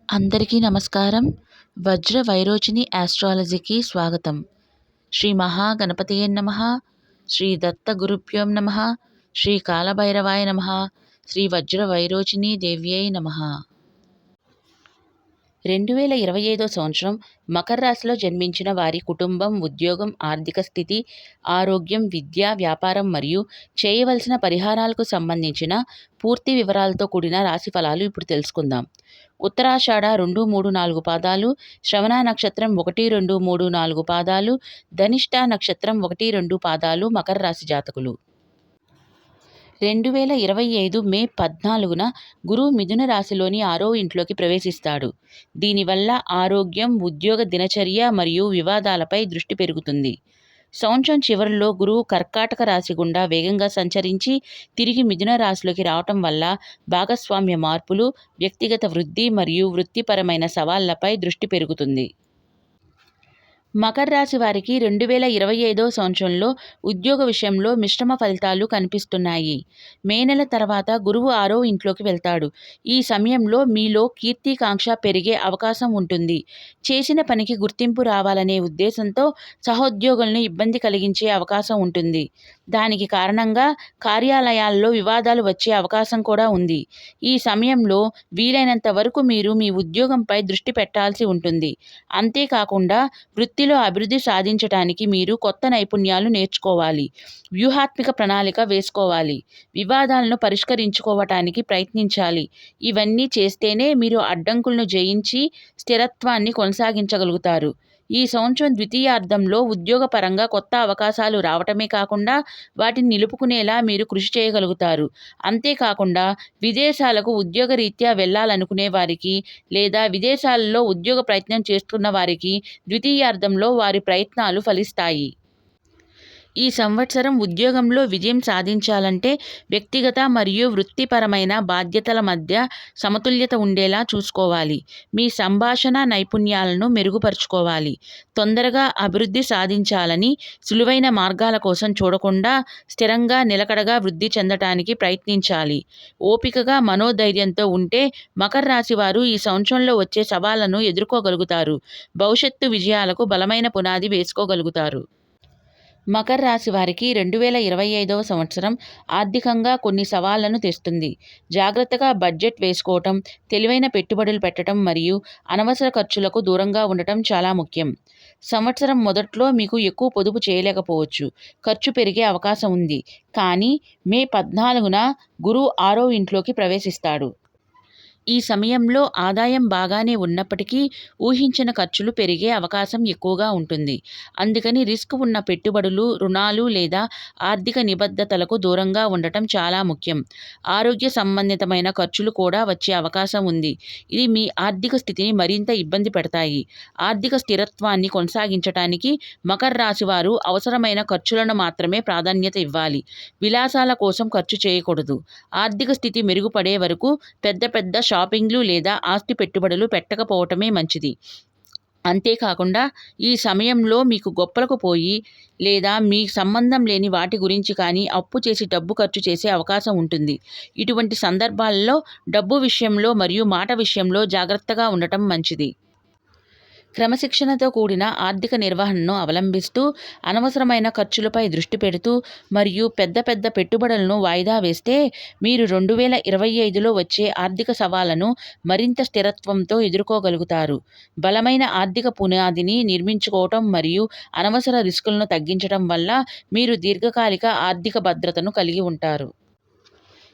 అందరికీ నమస్కారం. వజ్ర వైరోచిని ఆస్ట్రాలజీకి స్వాగతం. శ్రీ మహాగణపతయే నమః. శ్రీ దత్త గురుభ్యోం నమః. శ్రీ కాలభైరవాయ నమః. శ్రీ వజ్ర వైరోచిని దేవ్యై నమః. 2025 సంవత్సరం మకర రాశిలో జన్మించిన వారి కుటుంబం, ఉద్యోగం, ఆర్థిక స్థితి, ఆరోగ్యం, విద్య, వ్యాపారం మరియు చేయవలసిన పరిహారాలకు సంబంధించిన పూర్తి వివరాలతో కూడిన రాశి ఫలాలు ఇప్పుడు తెలుసుకుందాం. ఉత్తరాషాఢ 2, 3, 4 పాదాలు, శ్రవణ నక్షత్రం 1, 2, 3, 4 పాదాలు, ధనిష్ట నక్షత్రం 1, 2 పాదాలు మకర రాశి జాతకులు. 2025 మే 14న గురువు మిథున రాశిలోని 6వ ఇంట్లోకి ప్రవేశిస్తాడు. దీనివల్ల ఆరోగ్యం, ఉద్యోగ దినచర్య మరియు వివాదాలపై దృష్టి పెరుగుతుంది. సంవత్సరం చివరిలో గురువు కర్కాటక రాశి గుండా వేగంగా సంచరించి తిరిగి మిథున రాశిలోకి రావటం వల్ల భాగస్వామ్య మార్పులు, వ్యక్తిగత వృద్ధి మరియు వృత్తిపరమైన సవాళ్లపై దృష్టి పెరుగుతుంది. మకర రాశి వారికి 2025 సంవత్సరంలో ఉద్యోగ విషయంలో మిశ్రమ ఫలితాలు కనిపిస్తున్నాయి. మే నెల తర్వాత గురువు 6వ ఇంట్లోకి వెళ్తాడు. ఈ సమయంలో మీలో కీర్తికాంక్ష పెరిగే అవకాశం ఉంటుంది. చేసిన పనికి గుర్తింపు రావాలనే ఉద్దేశంతో సహోద్యోగులను ఇబ్బంది కలిగించే అవకాశం ఉంటుంది. దానికి కారణంగా కార్యాలయాల్లో వివాదాలు వచ్చే అవకాశం కూడా ఉంది. ఈ సమయంలో వీలైనంత వరకు మీరు మీ ఉద్యోగంపై దృష్టి పెట్టాల్సి ఉంటుంది. అంతేకాకుండా వృత్తిలో అభివృద్ధి సాధించడానికి మీరు కొత్త నైపుణ్యాలు నేర్చుకోవాలి. వ్యూహాత్మక ప్రణాళిక వేసుకోవాలి. వివాదాలను పరిష్కరించుకోవటానికి ప్రయత్నించాలి. ఇవన్నీ చేస్తేనే మీరు అడ్డంకులను జయించి స్థిరత్వాన్ని కొనసాగించగలుగుతారు. ఈ సంవత్సరం ద్వితీయార్థంలో ఉద్యోగపరంగా కొత్త అవకాశాలు రావటమే కాకుండా వాటిని నిలుపుకునేలా మీరు కృషి చేయగలుగుతారు. అంతేకాకుండా విదేశాలకు ఉద్యోగరీత్యా వెళ్లాలనుకునే వారికి లేదా విదేశాలలో ఉద్యోగ ప్రయత్నం చేస్తున్న వారికి ద్వితీయార్థంలో వారి ప్రయత్నాలు ఫలిస్తాయి. ఈ సంవత్సరం ఉద్యోగంలో విజయం సాధించాలంటే వ్యక్తిగత మరియు వృత్తిపరమైన బాధ్యతల మధ్య సమతుల్యత ఉండేలా చూసుకోవాలి. మీ సంభాషణ నైపుణ్యాలను మెరుగుపరుచుకోవాలి. తొందరగా అభివృద్ధి సాధించాలని సులువైన మార్గాల కోసం చూడకుండా స్థిరంగా నిలకడగా వృద్ధి చెందటానికి ప్రయత్నించాలి. ఓపికగా మనోధైర్యంతో ఉంటే మకర రాశి వారు ఈ సంవత్సరంలో వచ్చే సవాళ్లను ఎదుర్కోగలుగుతారు. భవిష్యత్తు విజయాలకు బలమైన పునాది వేసుకోగలుగుతారు. మకర రాశి వారికి 2025 సంవత్సరం ఆర్థికంగా కొన్ని సవాళ్లను తెస్తుంది. జాగ్రత్తగా బడ్జెట్ వేసుకోవటం, తెలివైన పెట్టుబడులు పెట్టడం మరియు అనవసర ఖర్చులకు దూరంగా ఉండటం చాలా ముఖ్యం. సంవత్సరం మొదట్లో మీకు ఎక్కువ పొదుపు చేయలేకపోవచ్చు. ఖర్చు పెరిగే అవకాశం ఉంది. కానీ మే 14న గురువు 6వ ఇంట్లోకి ప్రవేశిస్తాడు. ఈ సమయంలో ఆదాయం బాగానే ఉన్నప్పటికీ ఊహించిన ఖర్చులు పెరిగే అవకాశం ఎక్కువగా ఉంటుంది. అందుకని రిస్క్ ఉన్న పెట్టుబడులు, రుణాలు లేదా ఆర్థిక నిబద్ధతలకు దూరంగా ఉండటం చాలా ముఖ్యం. ఆరోగ్య సంబంధితమైన ఖర్చులు కూడా వచ్చే అవకాశం ఉంది. ఇది మీ ఆర్థిక స్థితిని మరింత ఇబ్బంది పెడతాయి. ఆర్థిక స్థిరత్వాన్ని కొనసాగించడానికి మకర రాశి వారు అవసరమైన ఖర్చులను మాత్రమే ప్రాధాన్యత ఇవ్వాలి. విలాసాల కోసం ఖర్చు చేయకూడదు. ఆర్థిక స్థితి మెరుగుపడే వరకు పెద్ద షాపింగ్లు లేదా ఆస్తి పెట్టుబడులు పెట్టకపోవటమే మంచిది. అంతేకాకుండా ఈ సమయంలో మీకు గొప్పలకు పోయి లేదా మీ సంబంధం లేని వాటి గురించి కానీ అప్పు చేసి డబ్బు ఖర్చు చేసే అవకాశం ఉంటుంది. ఇటువంటి సందర్భాల్లో డబ్బు విషయంలో మరియు మాట విషయంలో జాగ్రత్తగా ఉండటం మంచిది. క్రమశిక్షణతో కూడిన ఆర్థిక నిర్వహణను అవలంబిస్తూ అనవసరమైన ఖర్చులపై దృష్టి పెడుతూ మరియు పెద్ద పెట్టుబడులను వాయిదా వేస్తే మీరు 2025లో వచ్చే ఆర్థిక సవాళ్లను మరింత స్థిరత్వంతో ఎదుర్కోగలుగుతారు. బలమైన ఆర్థిక పునాదిని నిర్మించుకోవటం మరియు అనవసర రిస్కులను తగ్గించడం వల్ల మీరు దీర్ఘకాలిక ఆర్థిక భద్రతను కలిగి ఉంటారు.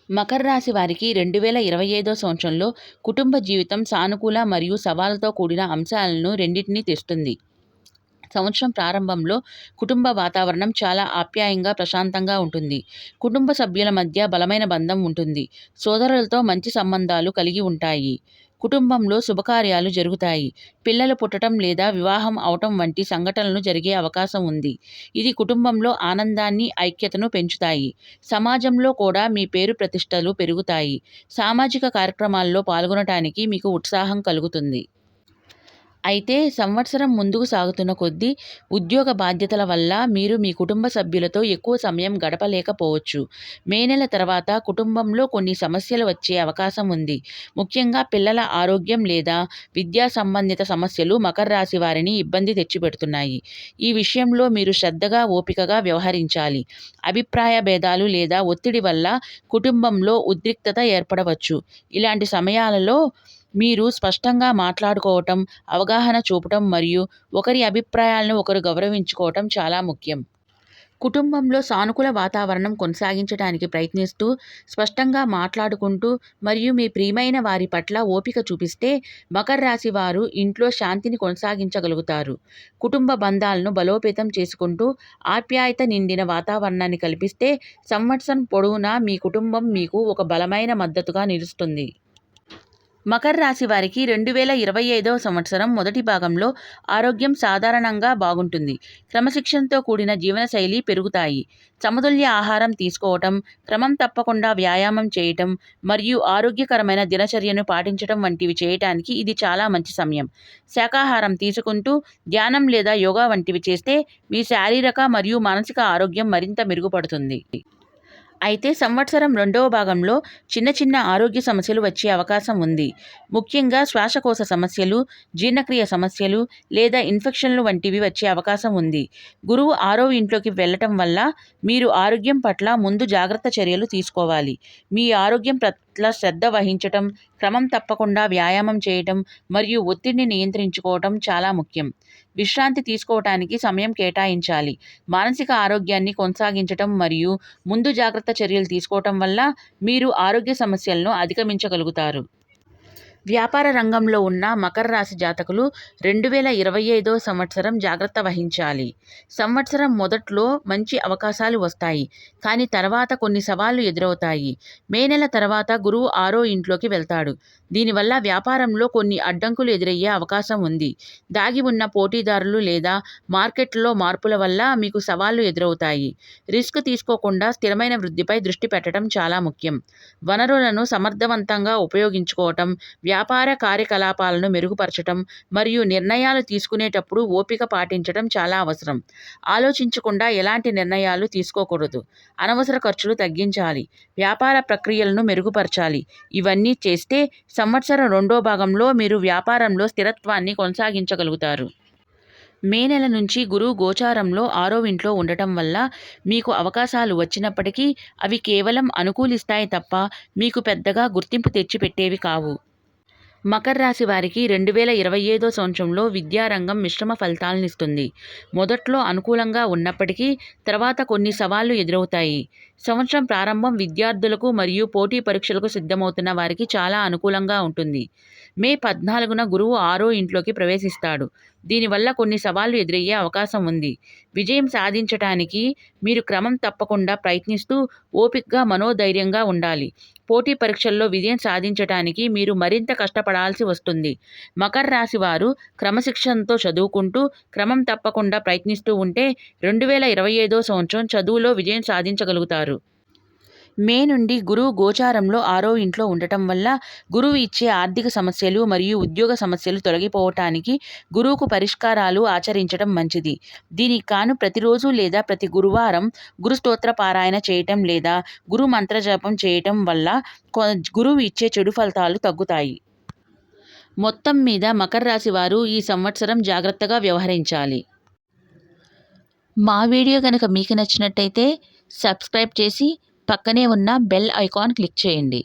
మకర రాశి వారికి 2025 సంవత్సరంలో కుటుంబ జీవితం సానుకూల మరియు సవాలుతో కూడిన అంశాలను రెండింటినీ తెస్తుంది. సంవత్సరం ప్రారంభంలో కుటుంబ వాతావరణం చాలా ఆప్యాయంగా, ప్రశాంతంగా ఉంటుంది. కుటుంబ సభ్యుల మధ్య బలమైన బంధం ఉంటుంది. సోదరులతో మంచి సంబంధాలు కలిగి ఉంటాయి. కుటుంబంలో శుభకార్యాలు జరుగుతాయి. పిల్లలు పుట్టడం లేదా వివాహం అవటం వంటి సంఘటనలు జరిగే అవకాశం ఉంది. ఇది కుటుంబంలో ఆనందాన్ని, ఐక్యతను పెంచుతాయి. సమాజంలో కూడా మీ పేరు ప్రతిష్టలు పెరుగుతాయి. సామాజిక కార్యక్రమాల్లో పాల్గొనటానికి మీకు ఉత్సాహం కలుగుతుంది. అయితే సంవత్సరం ముందుకు సాగుతున్న కొద్దీ ఉద్యోగ బాధ్యతల వల్ల మీరు మీ కుటుంబ సభ్యులతో ఎక్కువ సమయం గడపలేకపోవచ్చు. మే నెల తర్వాత కుటుంబంలో కొన్ని సమస్యలు వచ్చే అవకాశం ఉంది. ముఖ్యంగా పిల్లల ఆరోగ్యం లేదా విద్యా సంబంధిత సమస్యలు మకర రాశి వారిని ఇబ్బంది తెచ్చిపెడుతున్నాయి. ఈ విషయంలో మీరు శ్రద్ధగా, ఓపికగా వ్యవహరించాలి. అభిప్రాయ భేదాలు లేదా ఒత్తిడి వల్ల కుటుంబంలో ఉద్రిక్తత ఏర్పడవచ్చు. ఇలాంటి సమయాలలో మీరు స్పష్టంగా మాట్లాడుకోవటం, అవగాహన చూపటం మరియు ఒకరి అభిప్రాయాలను ఒకరు గౌరవించుకోవటం చాలా ముఖ్యం. కుటుంబంలో సానుకూల వాతావరణం కొనసాగించడానికి ప్రయత్నిస్తూ, స్పష్టంగా మాట్లాడుకుంటూ మరియు మీ ప్రియమైన వారి పట్ల ఓపిక చూపిస్తే మకర రాశి వారు ఇంట్లో శాంతిని కొనసాగించగలుగుతారు. కుటుంబ బంధాలను బలోపేతం చేసుకుంటూ ఆప్యాయత నిండిన వాతావరణాన్ని కల్పిస్తే సంవత్సరం పొడవునా మీ కుటుంబం మీకు ఒక బలమైన మద్దతుగా నిలుస్తుంది. మకర రాశి వారికి 2025వ సంవత్సరం మొదటి భాగంలో ఆరోగ్యం సాధారణంగా బాగుంటుంది. క్రమశిక్షణతో కూడిన జీవనశైలి పెరుగుతాయి. సమతుల్య ఆహారం తీసుకోవటం, క్రమం తప్పకుండా వ్యాయామం చేయటం మరియు ఆరోగ్యకరమైన దినచర్యను పాటించటం వంటివి చేయటానికి ఇది చాలా మంచి సమయం. శాకాహారం తీసుకుంటూ ధ్యానం లేదా యోగా వంటివి చేస్తే మీ శారీరక మరియు మానసిక ఆరోగ్యం మరింత మెరుగుపడుతుంది. అయితే సంవత్సరం రెండవ భాగంలో చిన్న చిన్న ఆరోగ్య సమస్యలు వచ్చే అవకాశం ఉంది. ముఖ్యంగా శ్వాసకోశ సమస్యలు, జీర్ణక్రియ సమస్యలు లేదా ఇన్ఫెక్షన్లు వంటివి వచ్చే అవకాశం ఉంది. గురువు 6వ ఇంట్లోకి వెళ్ళటం వల్ల మీరు ఆరోగ్యం పట్ల ముందు జాగ్రత్త చర్యలు తీసుకోవాలి. మీ ఆరోగ్యం పట్ల శ్రద్ధ వహించటం, క్రమం తప్పకుండా వ్యాయామం చేయటం మరియు ఒత్తిడిని నియంత్రించుకోవటం చాలా ముఖ్యం. విశ్రాంతి తీసుకోవటానికి సమయం కేటాయించాలి. మానసిక ఆరోగ్యాన్ని కొనసాగించటం మరియు ముందు జాగ్రత్త చర్యలు తీసుకోవటం వల్ల మీరు ఆరోగ్య సమస్యలను అధిగమించగలుగుతారు. వ్యాపార రంగంలో ఉన్న మకర రాశి జాతకులు 2025వ సంవత్సరం జాగ్రత్త వహించాలి. సంవత్సరం మొదట్లో మంచి అవకాశాలు వస్తాయి, కానీ తర్వాత కొన్ని సవాళ్లు ఎదురవుతాయి. మే నెల తర్వాత గురువు 6వ ఇంట్లోకి వెళ్తాడు. దీనివల్ల వ్యాపారంలో కొన్ని అడ్డంకులు ఎదురయ్యే అవకాశం ఉంది. దాగి ఉన్న పోటీదారులు లేదా మార్కెట్లో మార్పుల వల్ల మీకు సవాళ్లు ఎదురవుతాయి. రిస్క్ తీసుకోకుండా స్థిరమైన వృద్ధిపై దృష్టి పెట్టడం చాలా ముఖ్యం. వనరులను సమర్థవంతంగా ఉపయోగించుకోవటం, వ్యాపార కార్యకలాపాలను మెరుగుపరచటం మరియు నిర్ణయాలు తీసుకునేటప్పుడు ఓపిక పాటించడం చాలా అవసరం. ఆలోచించకుండా ఎలాంటి నిర్ణయాలు తీసుకోకూడదు. అనవసర ఖర్చులు తగ్గించాలి. వ్యాపార ప్రక్రియలను మెరుగుపరచాలి. ఇవన్నీ చేస్తే సంవత్సరం రెండో భాగంలో మీరు వ్యాపారంలో స్థిరత్వాన్ని కొనసాగించగలుగుతారు. మే నెల నుంచి గురువు గోచారంలో 6వ ఇంట్లో ఉండటం వల్ల మీకు అవకాశాలు వచ్చినప్పటికీ అవి కేవలం అనుకూలిస్తాయి తప్ప మీకు పెద్దగా గుర్తింపు తెచ్చిపెట్టేవి కావు. మకర రాశి వారికి 2025వ సంవత్సరంలో విద్యారంగం మిశ్రమ ఫలితాలనిస్తుంది. మొదట్లో అనుకూలంగా ఉన్నప్పటికీ తర్వాత కొన్ని సవాళ్లు ఎదురవుతాయి. సంవత్సరం ప్రారంభం విద్యార్థులకు మరియు పోటీ పరీక్షలకు సిద్ధమవుతున్న వారికి చాలా అనుకూలంగా ఉంటుంది. మే 14న గురువు 6వ ఇంట్లోకి ప్రవేశిస్తాడు. దీనివల్ల కొన్ని సవాళ్లు ఎదురయ్యే అవకాశం ఉంది. విజయం సాధించటానికి మీరు క్రమం తప్పకుండా ప్రయత్నిస్తూ ఓపికగా, మనోధైర్యంగా ఉండాలి. పోటీ పరీక్షల్లో విజయం సాధించటానికి మీరు మరింత కష్టపడాల్సి వస్తుంది. మకర రాశి వారు క్రమశిక్షణతో చదువుకుంటూ క్రమం తప్పకుండా ప్రయత్నిస్తూ ఉంటే 2025వ సంవత్సరం చదువులో విజయం సాధించగలుగుతారు. మే నుండి గురువు గోచారంలో 6వ ఇంట్లో ఉండటం వల్ల గురువు ఇచ్చే ఆర్థిక సమస్యలు మరియు ఉద్యోగ సమస్యలు తొలగిపోవటానికి గురువుకు పరిష్కారాలు ఆచరించడం మంచిది. దీనికి కాను ప్రతిరోజు లేదా ప్రతి గురువారం గురు స్తోత్ర పారాయణ చేయటం లేదా గురు మంత్రజపం చేయటం వల్ల గురువు ఇచ్చే చెడు ఫలితాలు తగ్గుతాయి. మొత్తం మీద మకర రాశి వారు ఈ సంవత్సరం జాగ్రత్తగా వ్యవహరించాలి. మా వీడియో కనుక మీకు నచ్చినట్టయితే సబ్స్క్రైబ్ చేసి పక్కనే ఉన్న బెల్ ఐకాన్ క్లిక్ చేయండి.